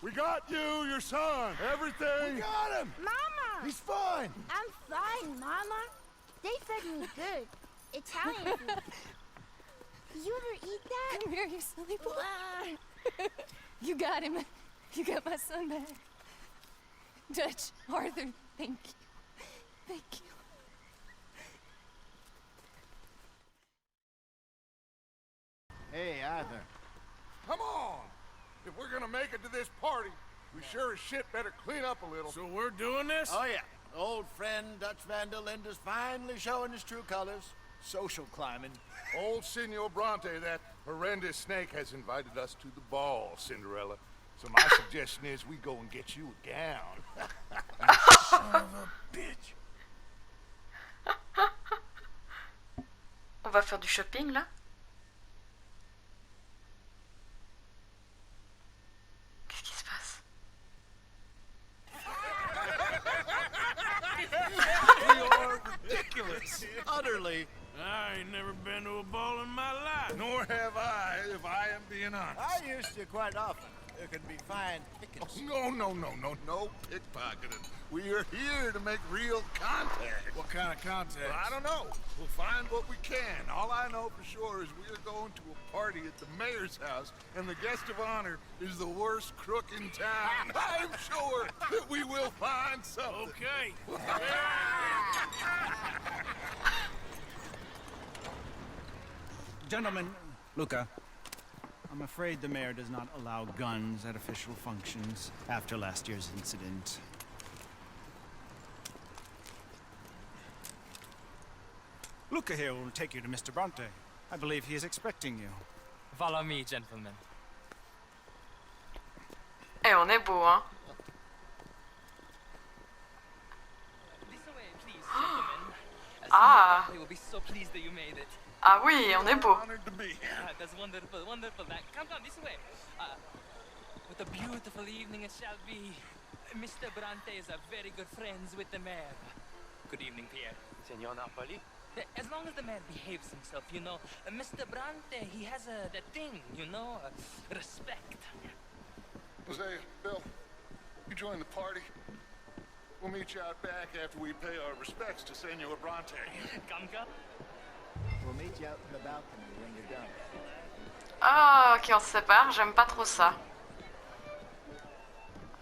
We got you, your son, everything. We got him! Mama! He's fine! I'm fine, Mama. They fed me good. Italian food. Did you ever eat that? Come here, you silly boy. You got him. You got my son back. Dutch, Arthur, thank you. Thank you. Hey, Arthur. Come on. If we're gonna make it to this party, we sure as shit better clean up a little. So we're doing this? Oh, yeah. Old friend Dutch Van der Linde's finally showing his true colors. Social climbing. Old Senor Bronte, that horrendous snake, has invited us to the ball, Cinderella. So my suggestion is we go and get you a gown. Son of a bitch. On va faire du shopping là? Qu'est-ce qui se passe? You are ridiculous. Utterly. I ain't never been to a ball in my life. Nor have I, if I am being honest. I used to quite often. There can be fine pickings. No pickpocketing. We are here to make real contact. What kind of contact? Well, I don't know. We'll find what we can. All I know for sure is we are going to a party at the mayor's house, and the guest of honor is the worst crook in town. I'm sure that we will find something. Okay. Gentlemen, Luca, I'm afraid the mayor does not allow guns at official functions after last year's incident. Luca here will take you to Mr. Bronte. I believe he is expecting you. Follow me, gentlemen. Eh, on est beau, hein? This way, please, gentlemen. Ah. We will be so pleased that you made it. Ah oui, on est beau. Honored to be here. That's wonderful, wonderful. Come, this way. What a beautiful evening it shall be. Mr. Bronte is a very good friends with the mayor. Good evening, Pierre. Senor Napoli? As long as the mayor behaves himself, you know. Mr. Bronte, he has that thing, you know, respect. Jose, Bill, you join the party. We'll meet you out back after we pay our respects to Senor Bronte. Come. We'll meet you out in the balcony when you're done. Ah, ok, on se sépare, j'aime pas trop ça.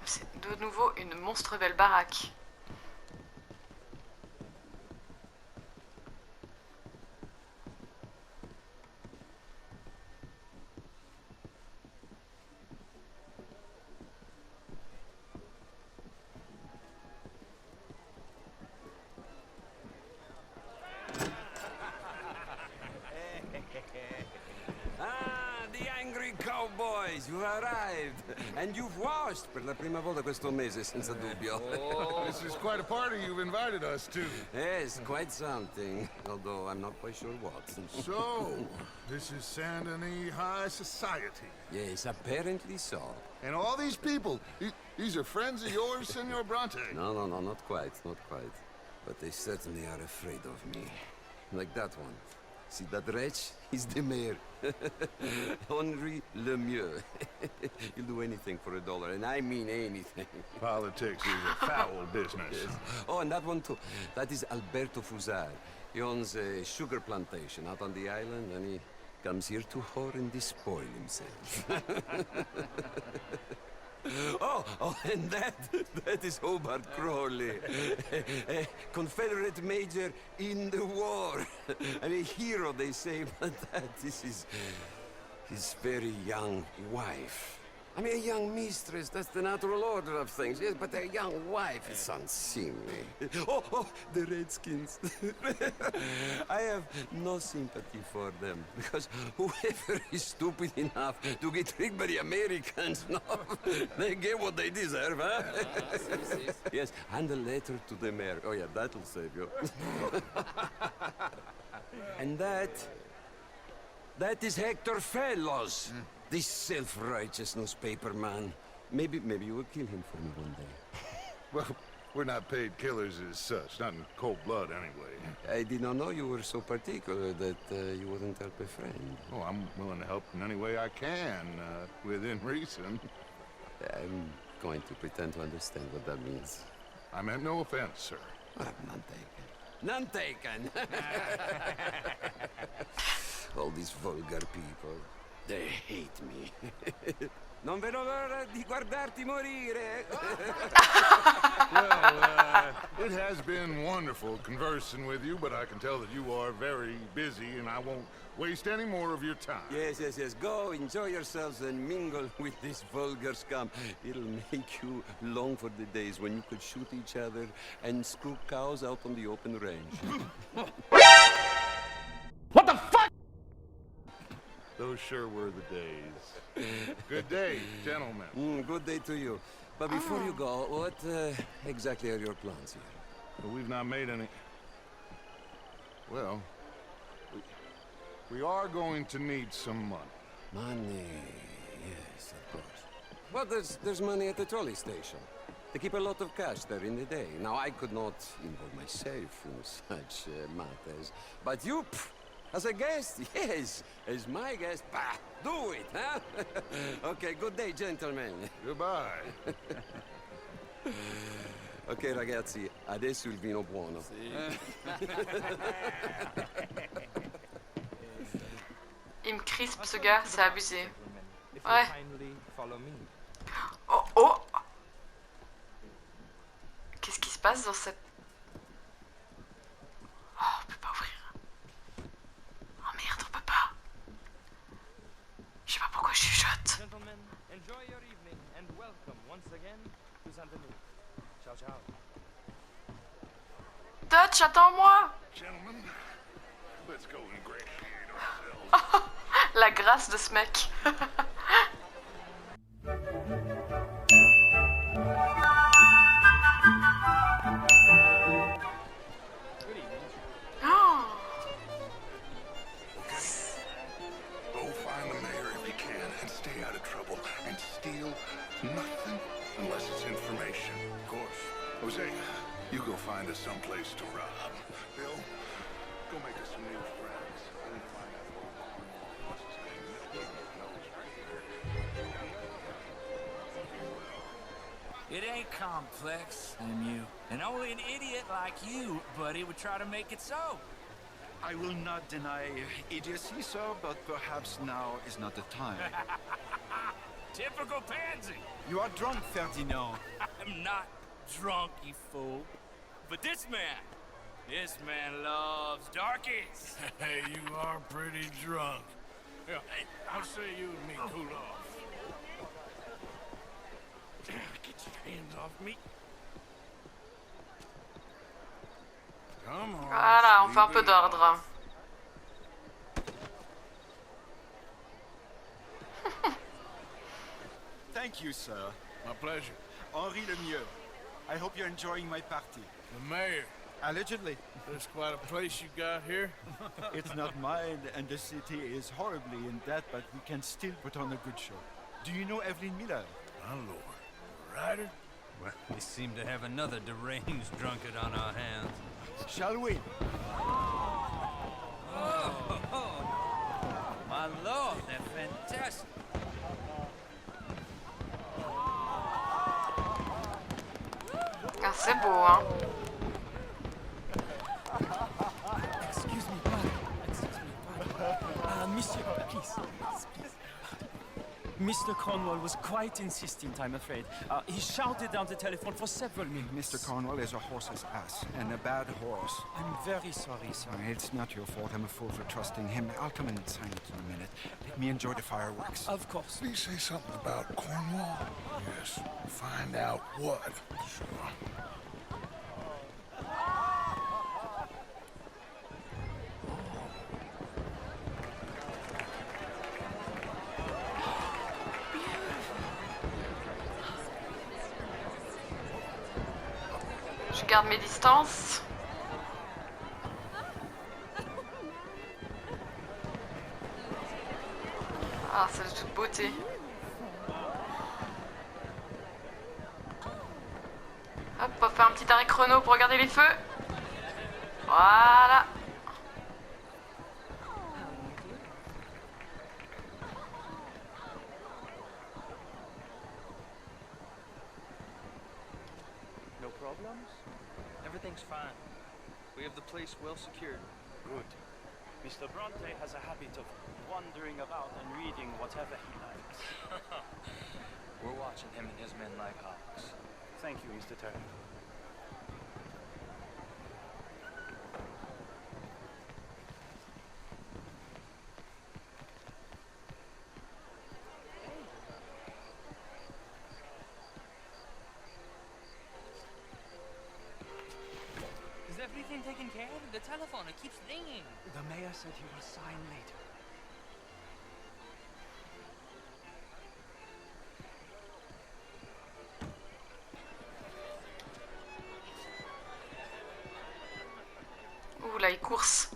C'est de nouveau une monstre belle baraque. Cowboys, you arrived! And you've washed per la prima volta questo mese, senza dubbio. Oh, this is quite a party you've invited us to. Yes, quite something. Although I'm not quite sure what. So, this is Saint Denis High Society. Yes, apparently so. And all these people, these are friends of yours, Senor Bronte? No, not quite, not quite. But they certainly are afraid of me. Like that one. See that wretch? He's the mayor. Henri Lemieux. He'll do anything for $1, and I mean anything. Politics is a foul business. Yes. Oh, and that one too. That is Alberto Fusar. He owns a sugar plantation out on the island, and he comes here to whore and despoil himself. Oh, and that is Hobart Crawley, a Confederate major in the war, and a hero, they say, but that is his very young wife. I mean, a young mistress, that's the natural order of things, yes, but a young wife is unseemly. Oh, the Redskins. I have no sympathy for them, because whoever is stupid enough to get tricked by the Americans, no, they get what they deserve, huh? Yes, and a letter to the mayor. Oh, yeah, that'll save you. And that is Hector Fellows. This self-righteous newspaper man. Maybe you will kill him for me one day. Well, we're not paid killers as such, not in cold blood anyway. I did not know you were so particular that you wouldn't help a friend. Oh, I'm willing to help in any way I can, within reason. I'm going to pretend to understand what that means. I meant no offense, sir. None taken. None taken! All these vulgar people, they hate me. Non vedo l'ora di guardarti morire. Well, it has been wonderful conversing with you, but I can tell that you are very busy, and I won't waste any more of your time. Yes. Go, enjoy yourselves and mingle with this vulgar scum. It'll make you long for the days when you could shoot each other and screw cows out on the open range. What the fuck? Those sure were the days. Good day, gentlemen. Good day to you. But before you go, what exactly are your plans here? Well, we've not made any... Well, we are going to need some money. Money, yes, of course. But there's money at the trolley station. They keep a lot of cash there in the day. Now, I could not involve myself in such matters. But you, as a guest, yes, as my guest, do it, huh? Okay, good day, gentlemen. Goodbye. Ok, ragazzi, adesso il vino buono. Il me crispe ce gars, c'est abusé. Ouais. Oh. Qu'est-ce qui se passe dans cette... Oh, on peut pas ouvrir. Oh merde, on peut pas. Je sais pas pourquoi je chuchote. Gentlemen, enjoy your evening and welcome once again to Saint Denis. Ciao, ciao. Dutch, attends-moi. Gentlemen, let's go ingratiate ourselves. La grâce de ce mec. Go find the mayor if you can and stay out of trouble and steal nothing unless it's information. Of course. Jose, you go find us someplace to rob. Bill, go make us some new friends. And find out what's his name. It ain't complex, MU. And only an idiot like you, buddy, would try to make it so. I will not deny idiocy, sir, but perhaps now is not the time. Typical pansy. You are drunk, Ferdinand. I'm not drunk, you fool. But this man loves darkies. Hey, you are pretty drunk. Yeah, hey, I'll say you and me cool off. Get your hands off me. Come on. Voilà, on fait un peu d'ordre. Thank you, sir. My pleasure. Henri Lemieux. I hope you're enjoying my party. The mayor. Allegedly. There's quite a place you got here. It's not mine, and the city is horribly in debt, but we can still put on a good show. Do you know Evelyn Miller? My lord. Ryder? Well, we seem to have another deranged drunkard on our hands. Shall we? Oh, my lord, they're fantastic. Ah, c'est beau, hein. Excuse me, pardon. Monsieur, please. Mr. Cornwall was quite insistent, I'm afraid. He shouted down the telephone for several minutes. Mr. Cornwall is a horse's ass, and a bad horse. I'm very sorry, sir. It's not your fault. I'm a fool for trusting him. I'll come in and sign it in a minute. Let me enjoy the fireworks. Of course. Did he say something about Cornwall? Yes. Find out what. Sure. Je garde mes distances. Ah, c'est de toute beauté. Hop, on va faire un petit arrêt chrono pour regarder les feux. Voilà. problems? Everything's fine. We have the place well secured. Good. Mr. Bronte has a habit of wandering about and reading whatever he likes. We're watching him and his men like hawks. Thank you, Mr. Turner. Is everything taken care of? The telephone, it keeps ringing. The mayor said he will sign later. Ouh là, il course.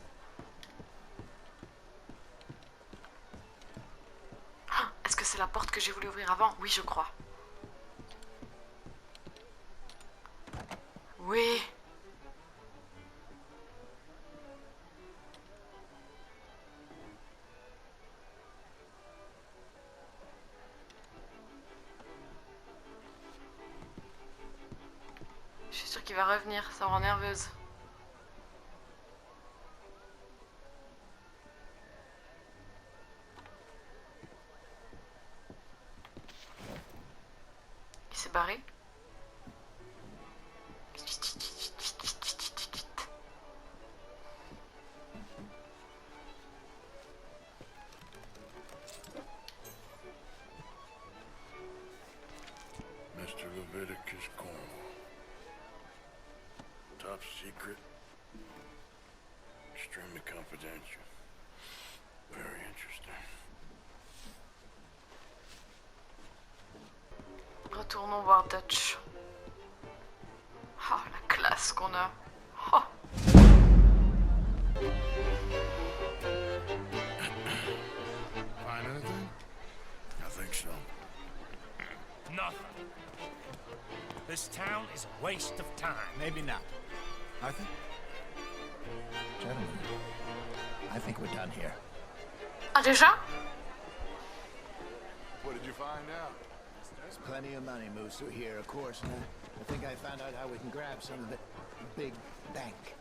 Ah, est-ce que c'est la porte que j'ai voulu ouvrir avant? Oui, je crois. Oui. Je suis sûre qu'il va revenir, ça me rend nerveuse. Il s'est barré. Mr. Leviticus Cornwall. Top secret. Extremely confidential. Very interesting. Retournons voir Dutch. Oh, la classe qu'on a. Oh. Find anything? I think so. Nothing. This town is a waste of time. Maybe not. Arthur? Gentlemen, I think we're done here. Ah, déjà? What did you find out? There's plenty of money moves through here, of course, and I think I found out how we can grab some of the big bank.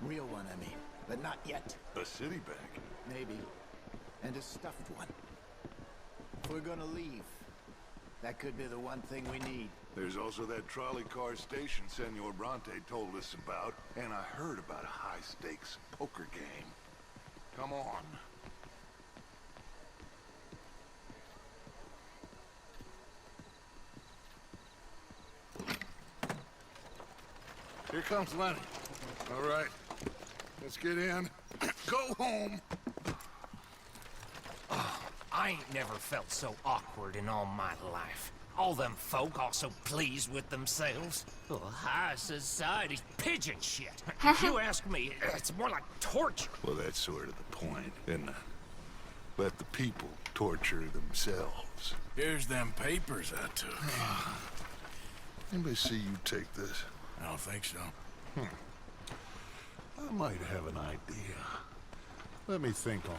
Real one, I mean, but not yet. A city bank? Maybe. And a stuffed one. If we're gonna leave, that could be the one thing we need. There's also that trolley car station Senor Bronte told us about, and I heard about a high-stakes poker game. Come on. Here comes Lenny. All right, let's get in. Go home. I ain't never felt so awkward in all my life. All them folk all so pleased with themselves. Oh, high society's pigeon shit. If you ask me, it's more like torture. Well, that's sort of the point, isn't it? Let the people torture themselves. Here's them papers I took. Anybody see you take this? I don't think so. I might have an idea. Let me think on it.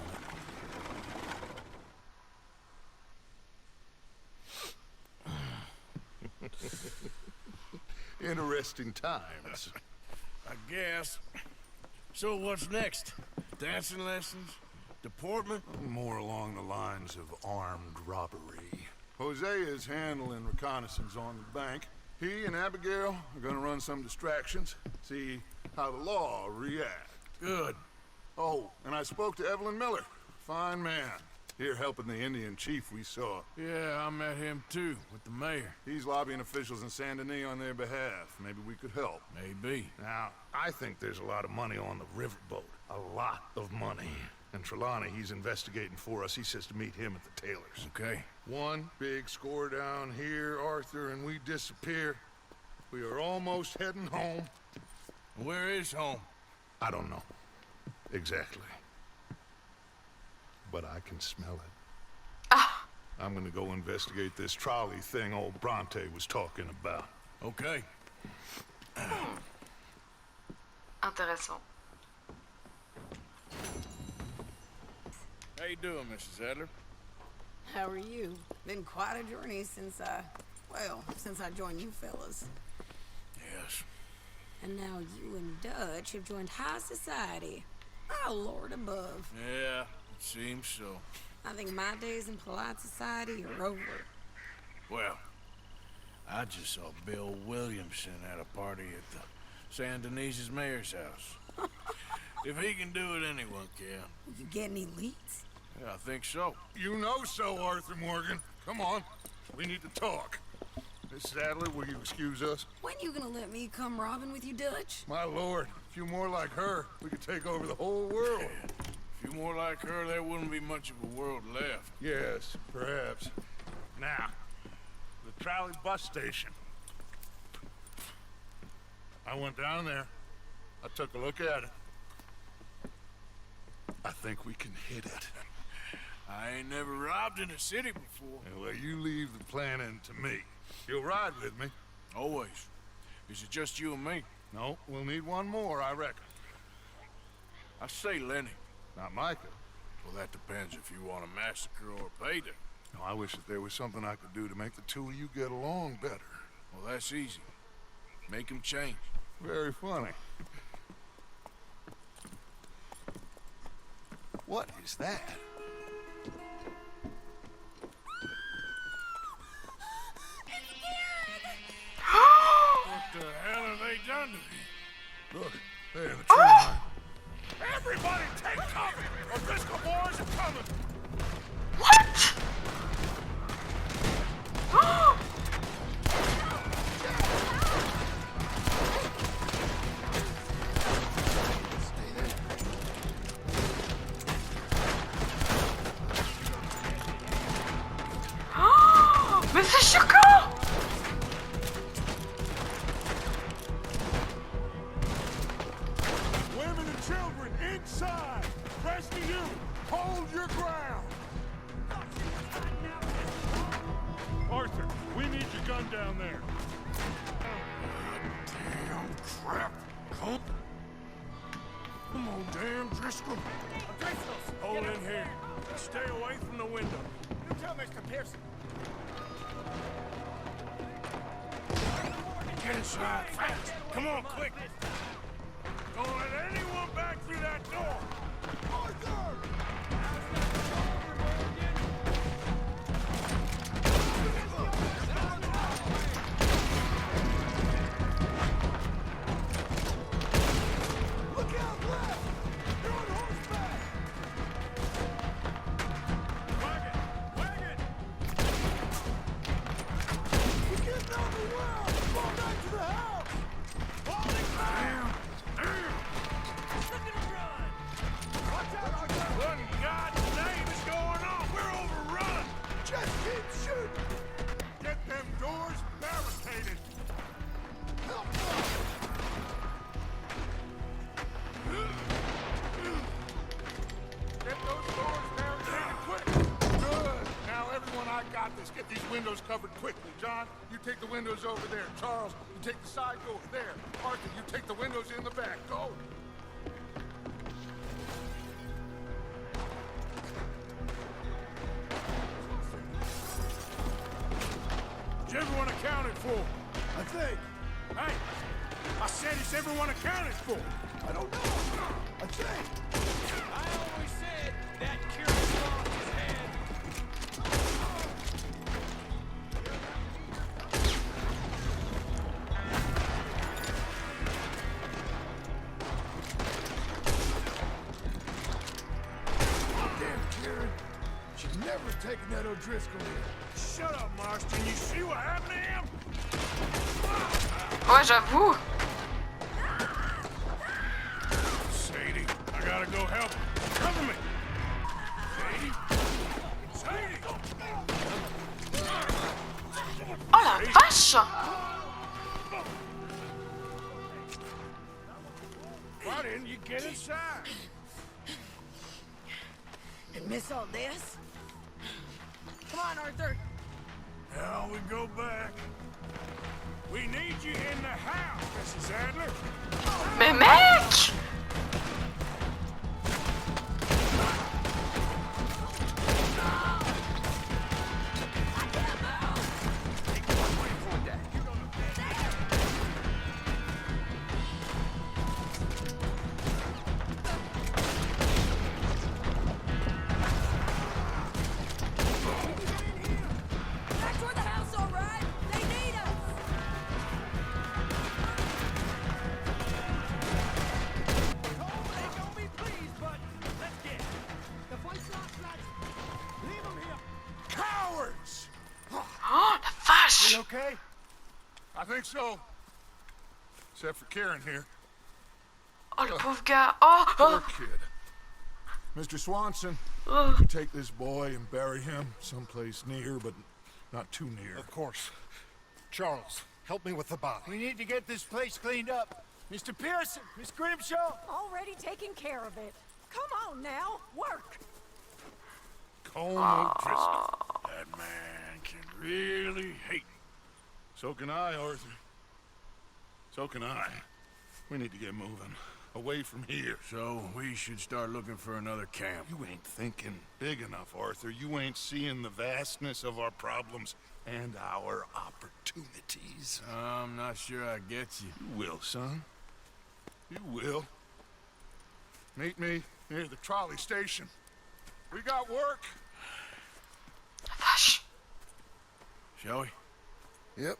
Interesting times. I guess. So what's next? Dancing lessons? Deportment? More along the lines of armed robbery. Hosea is handling reconnaissance on the bank. He and Abigail are gonna run some distractions, see how the law reacts. Good. Oh, and I spoke to Evelyn Miller. Fine man. Here helping the Indian chief we saw. Yeah, I met him too, with the mayor. He's lobbying officials in Saint Denis on their behalf. Maybe we could help. Maybe. Now, I think there's a lot of money on the riverboat. A lot of money. And Trelawney, he's investigating for us. He says to meet him at the Taylor's. Okay. One big score down here, Arthur, and we disappear. We are almost heading home. Where is home? I don't know. Exactly. But I can smell it. Ah. I'm gonna go investigate this trolley thing old Bronte was talking about. Okay. Intéressant. How you doing, Mrs. Adler? How are you? Been quite a journey since I joined you fellas. Yes. And now you and Dutch have joined high society. Oh, Lord above. Yeah, it seems so. I think my days in polite society are over. Well, I just saw Bill Williamson at a party at the Saint Denis' mayor's house. If he can do it, anyone can. You get any leads? Yeah, I think so. You know so, Arthur Morgan. Come on, we need to talk. Miss Sadler, will you excuse us? When you gonna let me come robbing with you, Dutch? My lord, a few more like her, we could take over the whole world. A few more like her, there wouldn't be much of a world left. Yes, perhaps. Now, the trolley bus station. I went down there. I took a look at it. I think we can hit it. I ain't never robbed in a city before. Well, you leave the planning to me. You'll ride with me. Always. Is it just you and me? No, we'll need one more, I reckon. I say Lenny. Not Micah. Well, that depends if you want a massacre or a payday. No, I wish that there was something I could do to make the two of you get along better. Well, that's easy. Make him change. Very funny. What is that? What the hell have they done to me? Look, there in the tree line. Everybody take cover! O'Driscoll boys are coming! What? Mais c'est choquant! Women and children inside! Rest of you, hold your ground! Arthur, we need your gun down there. Damn crap. Come on, damn Driscoll. Hold in here. Stay away from the window. You tell Mr. Pearson. Get inside, fast. Come on, quick. Don't let anyone back through that door. Arthur! Look out left! You're on horseback! Wagon! Wagon! We're getting out of the world! Fall back to the house! Holy crap! Damn! Look at him run! Watch out, Arthur! What in God's name is going on? We're overrun! Just keep shooting! Get them doors barricaded! Help us! Get those doors barricaded quick! Good! Now everyone, I got this. Get these windows covered quickly. John, you take the windows over there. Charles, you take the side door there. Arthur, you take the windows in the back. Go! Is everyone accounted for? I think. Hey! I said is everyone accounted for? I don't know. I think. I always said that curious lost his head. Damn, Karen. She's never taken that O'Driscoll in. Shut up, Marston. You see what happened to him? Ouais, j'avoue. Sadie, I gotta go help. Cover me. Sadie? Sadie! Oh la vache! Why didn't you get inside? And miss all this? Come on, Arthur. Now we go back. We need you in the house, Mrs. Adler. Mais mec! You okay? I think so. Except for Karen here. Oh, le pauvre gars. Oh, Poor oh. kid. Mr. Swanson, Ugh. you take this boy and bury him someplace near, but not too near. Of course. Charles, help me with the body. We need to get this place cleaned up. Mr. Pearson, Miss Grimshaw. Already taking care of it. Come on now, work. Colm O'Driscoll. That man can really hate. So can I, Arthur. So can I. We need to get moving. Away from here. So we should start looking for another camp. You ain't thinking big enough, Arthur. You ain't seeing the vastness of our problems and our opportunities. I'm not sure I get you. You will, son. You will. Meet me near the trolley station. We got work. Vache. Shall we? Yep.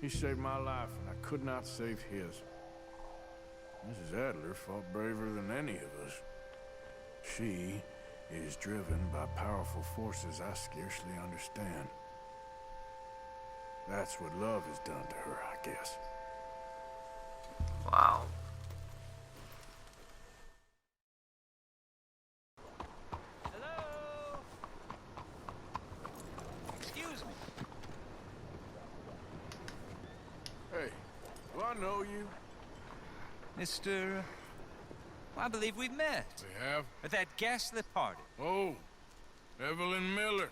He saved my life, and I could not save his. Mrs. Adler fought braver than any of us. She is driven by powerful forces I scarcely understand. That's what love has done to her, I guess. Wow. Hello? Excuse me. Hey, do I know you? Mr. I believe we've met. We have? At that ghastly party. Oh, Evelyn Miller.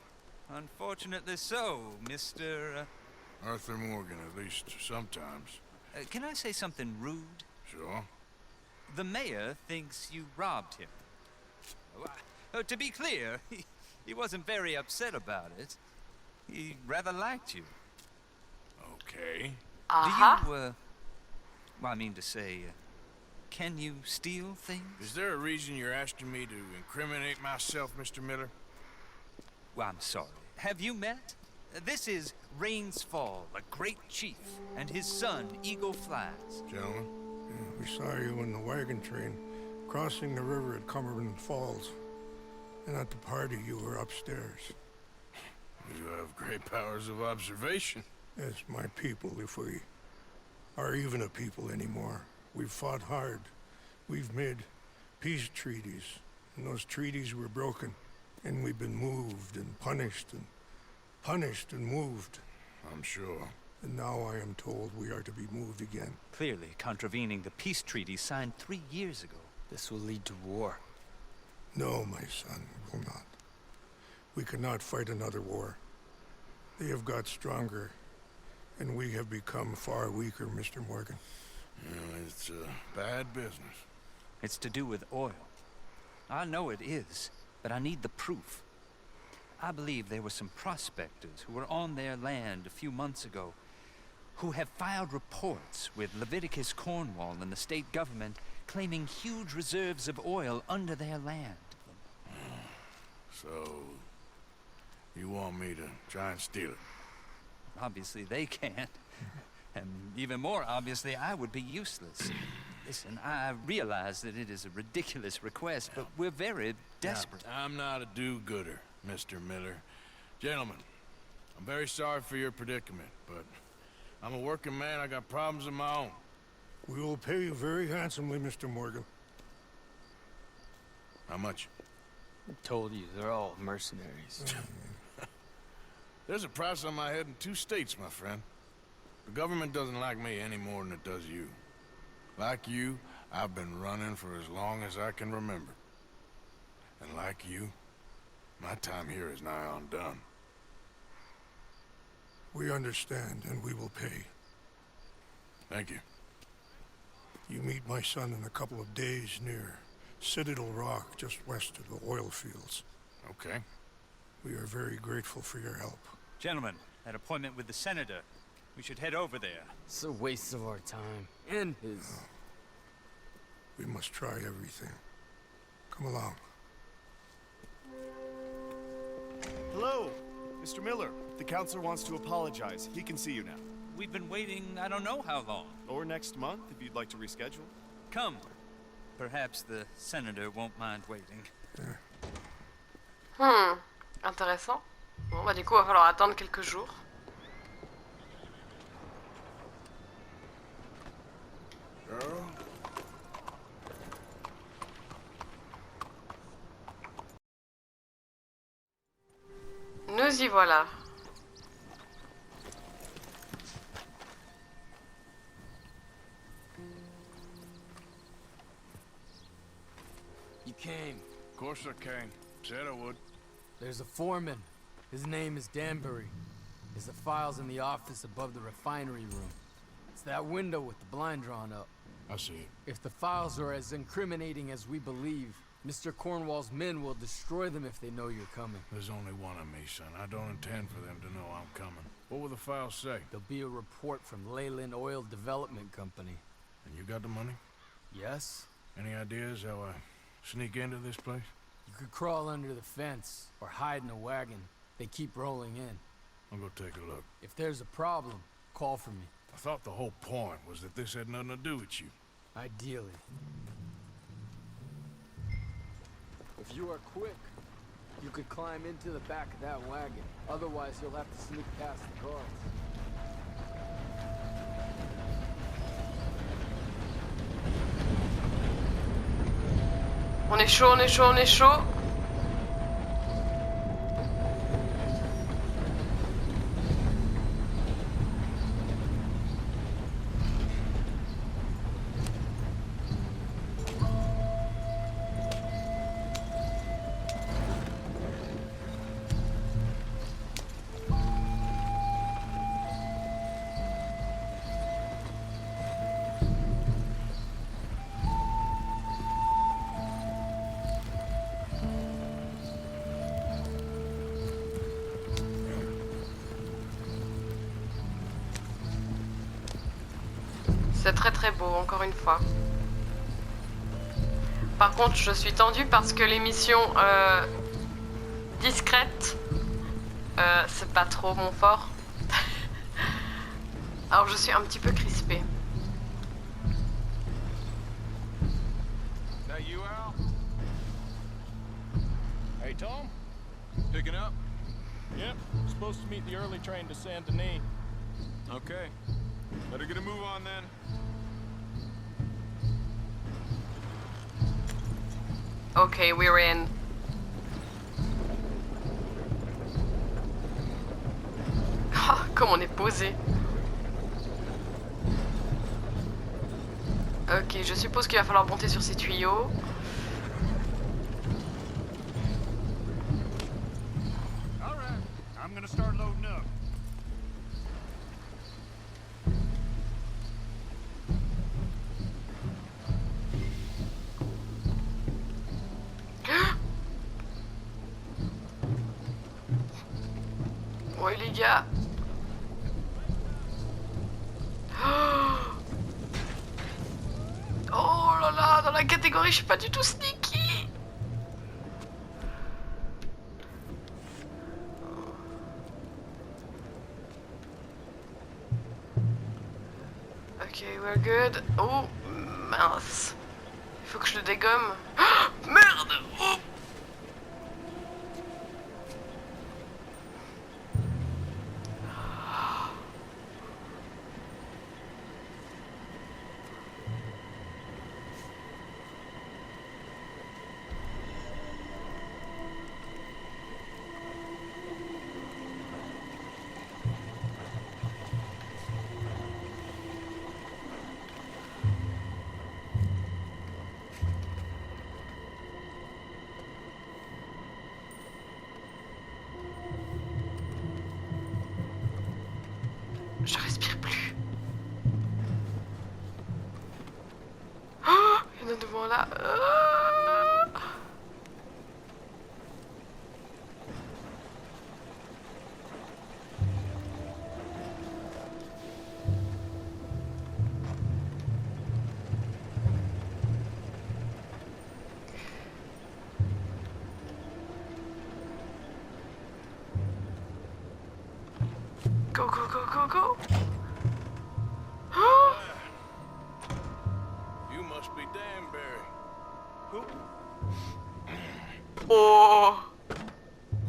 Unfortunately so, Mr. Arthur Morgan, at least sometimes. Can I say something rude? Sure. The mayor thinks you robbed him. To be clear, he wasn't very upset about it. He rather liked you. Okay. Do you, well, I mean to say, can you steal things? Is there a reason you're asking me to incriminate myself, Mr. Miller? Well, I'm sorry. Have you met? This is Rains Fall, a great chief, and his son, Eagle Flies. Gentlemen? Yeah, we saw you in the wagon train crossing the river at Cumberland Falls. And at the party, you were upstairs. You have great powers of observation. Yes, my people, if we are even a people anymore. We've fought hard. We've made peace treaties. And those treaties were broken. And we've been moved and punished and punished and moved. I'm sure. And now I am told we are to be moved again. Clearly contravening the peace treaty signed 3 years ago. This will lead to war. No, my son, it will not. We cannot fight another war. They have got stronger, and we have become far weaker, Mr. Morgan. Yeah, it's bad business. It's to do with oil. I know it is, but I need the proof. I believe there were some prospectors who were on their land a few months ago who have filed reports with Leviticus Cornwall and the state government claiming huge reserves of oil under their land. So, you want me to try and steal it? Obviously they can't. And even more obviously, I would be useless. Listen, I realize that it is a ridiculous request, but we're very desperate. Now, I'm not a do-gooder, Mr. Miller. Gentlemen, I'm very sorry for your predicament, but I'm a working man. I got problems of my own. We will pay you very handsomely, Mr. Morgan. How much? I told you, they're all mercenaries. There's a price on my head in 2 states, my friend. The government doesn't like me any more than it does you. Like you, I've been running for as long as I can remember. And like you, my time here is nigh undone. We understand, and we will pay. Thank you. You meet my son in a couple of days near Citadel Rock, just west of the oil fields. Okay. We are very grateful for your help. Gentlemen, that appointment with the senator. We should head over there. It's a waste of our time. And his. Oh. We must try everything. Come along. Hello, Mr. Miller. The counselor wants to apologize. He can see you now. We've been waiting I don't know how long. Or next month, if you'd like to reschedule. Come. Perhaps the senator won't mind waiting. Intéressant. Bon, bah du coup, va falloir attendre quelques jours. Nous y voilà. You came. Of course I came. Said I would. There's a foreman. His name is Danbury. There's the files in the office above the refinery room. It's that window with the blind drawn up. I see it. If the files are as incriminating as we believe, Mr. Cornwall's men will destroy them if they know you're coming. There's only one of me, son. I don't intend for them to know I'm coming. What will the files say? There'll be a report from Leyland Oil Development Company. And you got the money? Yes? Any ideas how I sneak into this place? You could crawl under the fence or hide in a wagon. They keep rolling in. I'll go take a look. If there's a problem, call for me. I thought the whole point was that this had nothing to do with you. Ideally. If you are quick, you could climb into the back of that wagon. Otherwise, you'll have to sneak past the guards. On est chaud, on est chaud, on est chaud. C'est très très beau, encore une fois. Par contre, je suis tendue parce que les missions discrètes, c'est pas trop mon fort. Alors je suis un petit peu crispée. That you, Al? Hey, Tom? Picking up? Yep, supposed to meet the early train to Saint Denis. Okay. Better get a move on then. Okay, we're in. Ah, comme on est posé. Ok, je suppose qu'il va falloir monter sur ces tuyaux. All right, I'm gonna start loading up. Ouais les gars. Oh là là, dans la catégorie je suis pas du tout sneaky. Ok, we're good. Oh mince. Il faut que je le dégomme. Merde. Oh. Je respire plus. Oh, il y en a devant là. Go, go, go, go, go. You must be Danbury. Oh.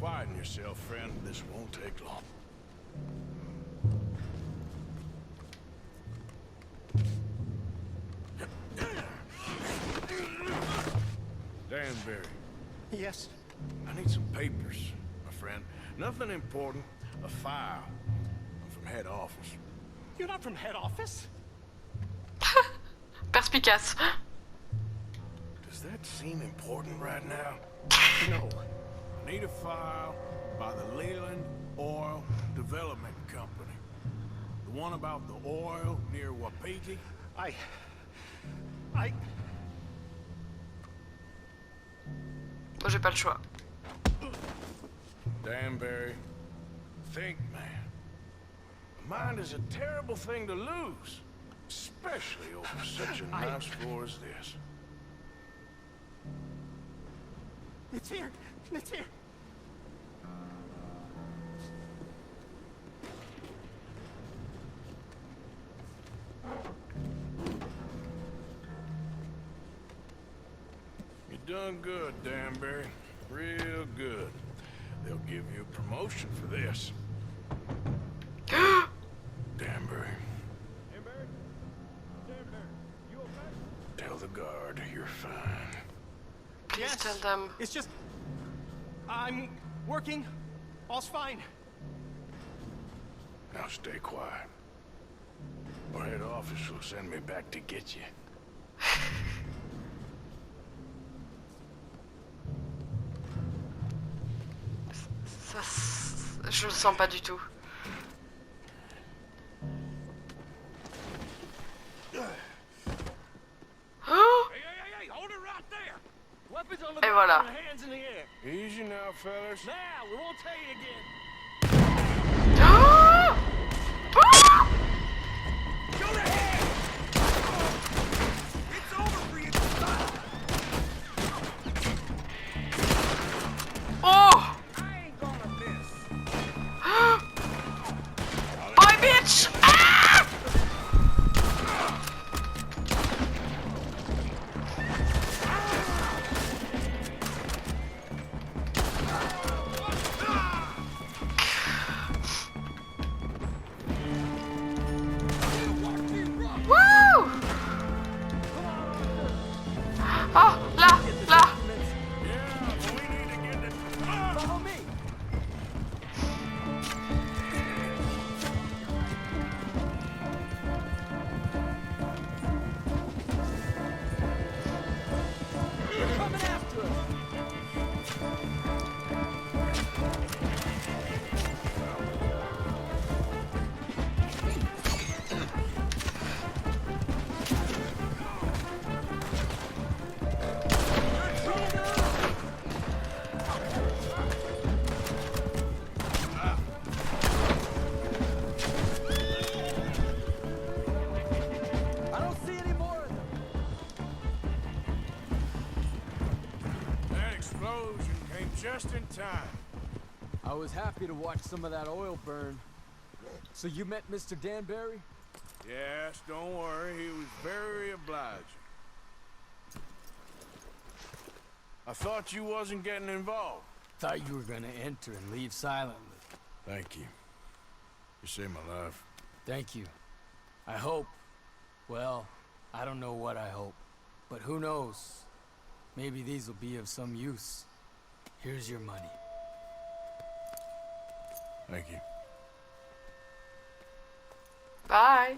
Quieten yourself, friend. This won't take long. Danbury. Yes? I need some papers, my friend. Nothing important. A file. I'm from head office. You're not from head office? Perspicace. Does that seem important right now? No. I need a file by the Leland Oil Development Company. The one about the oil near Wapiti? I... Moi j'ai pas le choix. Danbury, think, man. A mind is a terrible thing to lose, especially over such a nice floor as this. It's here! It's here! You're doing good, Danbury. Real good. They'll give you a promotion for this. Danbury. Danbury? Danbury, you okay? Tell the guard you're fine. Please tell them. It's just... I'm working. All's fine. Now stay quiet. Or head office will send me back to get you. Je le sens pas du tout. Et voilà. Easy now, fellas. Now, we won't tell you again. Go to hell! It's over for you. Oh! I ain't gonna miss. Bye, bitch! Ah! Woo! Oh, là, là. Follow me. They're coming after us. I don't see any more of them. That explosion came just in time. I was happy to watch some of that oil burn. So you met Mr. Danbury? Yes, don't worry. He was very obliging. I thought you wasn't getting involved. Thought you were gonna enter and leave silently. Thank you. You saved my life. Thank you. I hope. Well, I don't know what I hope. But who knows? Maybe these will be of some use. Here's your money. Thank you. Bye.